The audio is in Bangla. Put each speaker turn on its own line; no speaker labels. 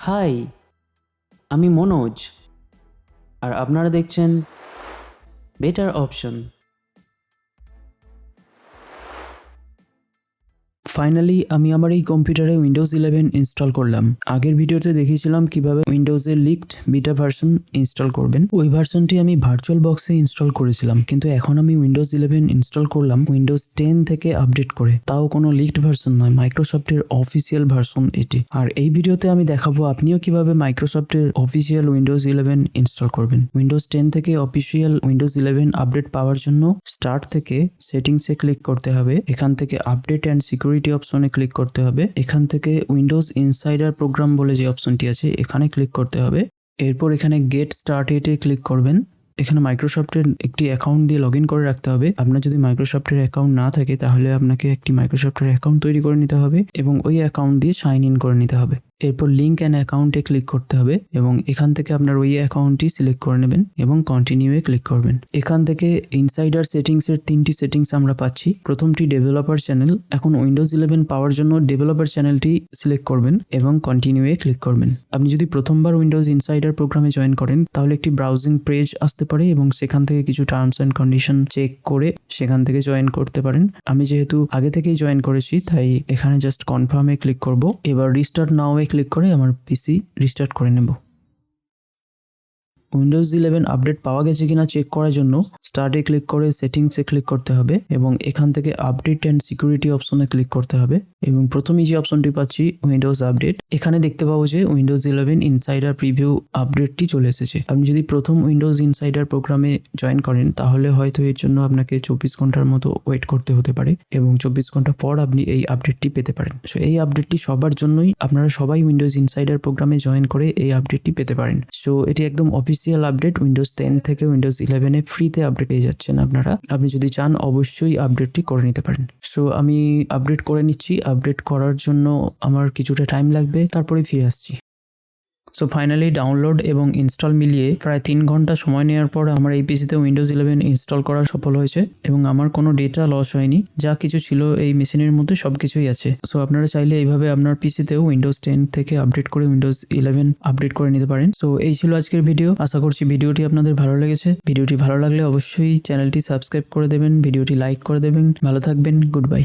হাই, আমি মনোজ, আর আপনারা দেখছেন বেটার অপশন। ফাইনালি আমি আমার এই কম্পিউটারে উইন্ডোজ 11 ইনস্টল করলাম। আগের ভিডিওতে দেখিয়েছিলাম কিভাবে উইন্ডোজের লিকড বিটা ভার্সন ইনস্টল করবেন। ওই ভার্সনটি আমি ভার্চুয়াল বক্সে ইনস্টল করেছিলাম, কিন্তু এখন আমি উইন্ডোজ 11 ইনস্টল করলাম উইন্ডোজ 10 থেকে আপডেট করে। তাও কোনো লিকড ভার্সন নয়, মাইক্রোসফটের অফিসিয়াল ভার্সন এটি। আর এই ভিডিওতে আমি দেখাবো আপনিও কিভাবে মাইক্রোসফটের অফিসিয়াল উইন্ডোজ 11 ইনস্টল করবেন। উইন্ডোজ 10 থেকে অফিসিয়াল উইন্ডোজ 11 আপডেট পাওয়ার জন্য স্টার্ট থেকে সেটিংসে ক্লিক করতে হবে। এখান থেকে আপডেট অ্যান্ড সিকিউরিটি অপশনে ক্লিক করতে হবে। এখান থেকে উইন্ডোজ ইনসাইডার প্রোগ্রাম বলে যে অপশনটি আছে এখানে ক্লিক করতে হবে। এরপর এখানে গেট স্টার্টেডে ক্লিক করবেন। এখানে মাইক্রোসফটের একটি অ্যাকাউন্ট দিয়ে লগ ইন করে রাখতে হবে। আপনার যদি মাইক্রোসফটের অ্যাকাউন্ট না থাকে তাহলে আপনাকে একটি মাইক্রোসফটের অ্যাকাউন্ট তৈরি করে নিতে হবে এবং ওই অ্যাকাউন্ট দিয়ে সাইন ইন করে নিতে হবে। এরপর লিঙ্ক অ্যান্ড অ্যাকাউন্টে ক্লিক করতে হবে এবং এখান থেকে আপনার ওই অ্যাকাউন্টটি সিলেক্ট করে নেবেন এবং কন্টিনিউয়ে ক্লিক করবেন। এখান থেকে ইনসাইডার সেটিংসের 3টি সেটিংস আমরা পাচ্ছি। প্রথমটি ডেভেলপার চ্যানেল। এখন উইন্ডোজ 11 পাওয়ার জন্য ডেভেলপার চ্যানেলটি সিলেক্ট করবেন এবং কন্টিনিউয়ে ক্লিক করবেন। আপনি যদি প্রথমবার উইন্ডোজ ইনসাইডার প্রোগ্রামে জয়েন করেন তাহলে একটি ব্রাউজিং পেজ আসতে পারে এবং সেখান থেকে কিছু টার্মস অ্যান্ড কন্ডিশন চেক করে সেখান থেকে জয়েন করতে পারেন। আমি যেহেতু আগে থেকেই জয়েন করেছি তাই এখানে জাস্ট কনফার্মে ক্লিক করব। এবার রিস্টার্ট নাও ক্লিক করে আমার পিসি রিস্টার্ট করে নেব। উইন্ডোজ 11 আপডেট পাওয়া গেছে কিনা চেক করার জন্য স্টার্টে ক্লিক করে সেটিংসে ক্লিক করতে হবে এবং এখান থেকে আপডেট অ্যান্ড সিকিউরিটি অপশনে ক্লিক করতে হবে এবং প্রথমেই যে অপশনটি পাচ্ছি উইন্ডোজ আপডেট, এখানে দেখতে পাবো যে উইন্ডোজ 11 ইনসাইডার প্রিভিউ আপডেটটি চলে এসেছে। আপনি যদি প্রথম উইন্ডোজ ইনসাইডার প্রোগ্রামে জয়েন করেন তাহলে হয়তো এর জন্য আপনাকে 24 ঘন্টার মতো ওয়েট করতে হতে পারে এবং 24 ঘন্টা পর আপনি এই আপডেটটি পেতে পারেন। সো এই আপডেটটি সবার জন্যই, আপনারা সবাই উইন্ডোজ ইনসাইডার প্রোগ্রামে জয়েন করে এই আপডেটটি পেতে পারেন। সো এটি একদম অফিসিয়াল আপডেট। উইন্ডোজ 10 থেকে উইন্ডোজ 11 এ ফ্রিতে আপডেট পেয়ে যাচ্ছেন আপনারা। আপনি যদি চান অবশ্যই আপডেটটি করে নিতে পারেন। সো আমি আপডেট করে নিচ্ছি। আপডেট করার জন্য আমার কিছুটা টাইম লাগবে, তারপরে ফিরে আসছি। সো ফাইনালি ডাউনলোড এবং ইনস্টল মিলিয়ে প্রায় 3 ঘন্টা সময় নেওয়ার পর আমার এই পিসিতে উইন্ডোজ 11 ইনস্টল করা সফল হয়েছে এবং আমার কোনো ডেটা লস হয়নি। যা কিছু ছিল এই মেশিনের মধ্যে সব কিছুই আছে। সো আপনারা চাইলে এইভাবে আপনার পিসিতেও উইন্ডোজ 10 থেকে আপডেট করে উইন্ডোজ 11 আপডেট করে নিতে পারেন। সো এই ছিল আজকের ভিডিও। আশা করছি ভিডিওটি আপনাদের ভালো লেগেছে। ভিডিওটি ভালো লাগলে অবশ্যই চ্যানেলটি সাবস্ক্রাইব করে দেবেন, ভিডিওটি লাইক করে দেবেন। ভালো থাকবেন, গুড বাই।